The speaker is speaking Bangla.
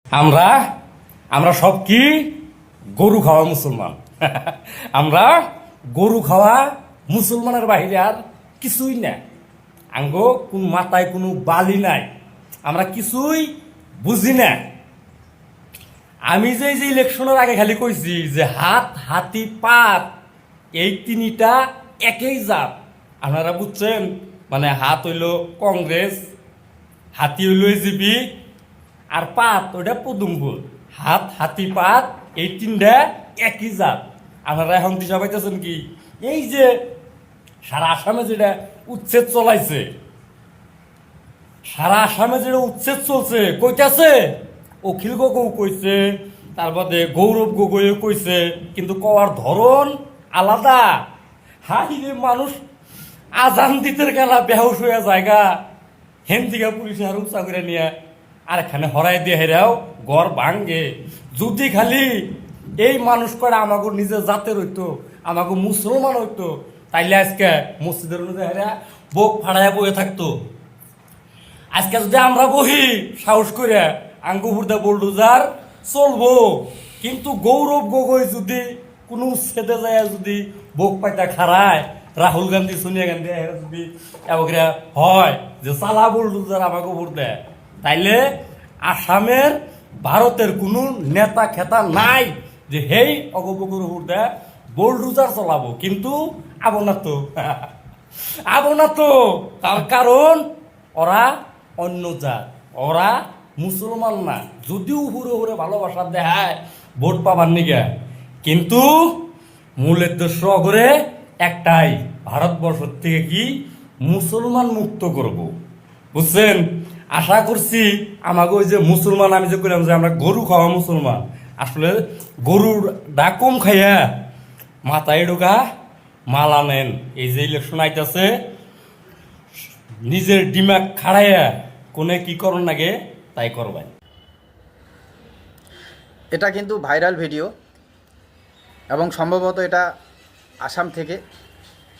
আমরা আমরা সব কি গরু খাওয়া মুসলমান। আমরা গরু খাওয়া মুসলমানের বাহিরে আর কিছুই না। আঙ্গো কোন মাথায় কোনো বালি নাই, আমরা কিছুই বুঝি না। আমি যে ইলেকশনের আগে খালি কইছি যে হাত হাতি পাত এই তিনটা একই জাত। আপনারা বুঝছেন? মানে হাত হইল কংগ্রেস, হাতি হইল এজিপি, আর পাত ওইটা পদুমফুল। হাত হাতি পাত এই তিনটা একই জাত। আপনারা এখন দিশা পাইতেছেন কি? এই যে সারা আসামে যেটা উচ্ছেদ চলাইছে, সারা আসামে যেটা উচ্ছেদ চলছে, কইতাছে অখিল গগৈ কইছে, তারপরে গৌরব গগৈ কইছে, কিন্তু কওয়ার ধরন আলাদা। হাই রে, মানুষ আজান দিতে গেলা বেহুশ হয়ে জায়গা হেন্দিকা পুলিশে আর উৎসাহ করে নিয়ে আর এখানে হরাই দিয়ে হেরাও ঘর ভাঙ্গে। যদি খালি এই মানুষ করে আমাকে নিজের জাতের হইতো, আমাকে মুসলমান হইতো, তাইলে আজকে মসজিদের মধ্যে হেরা বুক ফাড়াইয়া বয়ে থাকতো। আজকে যদি আমরা বহি সাহস করে আঙ্গুপুরদা বোলডোজার চলবো, কিন্তু গৌরব গগৈ যদি কোনো ছেদে যায় যদি বুক পাইতা খারায়, রাহুল গান্ধী সোনিয়া গান্ধী যদি এবারে হয় যে চালা বোলডোজার আমাকে ভোট দেয়, তাইলে আসামের ভারতের কোনো নেতা খেতা নাই যে হেই অগবগর ভোট দেয় বোলডোজার চলাবো। কিন্তু আবো না তো, আবো না তো। তার কারণ ওরা অন্য জাত, ওরা মুসলমান না। যদিও উপরে উপরে ভালোবাসা দেখায় ভোট পাবার নিগে, কিন্তু মূল উদ্দেশ্য করে একটাই, ভারতবর্ষ থেকে কি মুসলমান মুক্ত করব। বুঝছেন? আশা করছি আমাকে ওই যে মুসলমান, আমি যে করলাম যে আমরা গরু খাওয়া মুসলমান, আসলে গরুর ডাকম খাইয়া মাথায় ঢোকা মালা নেন। এই যে ইলেকশন আইতাছে, নিজের ডিমাগ খাড়াইয়া কোনে কি করুন নাগে তাই করবেন। এটা কিন্তু ভাইরাল ভিডিও এবং সম্ভবত এটা আসাম থেকে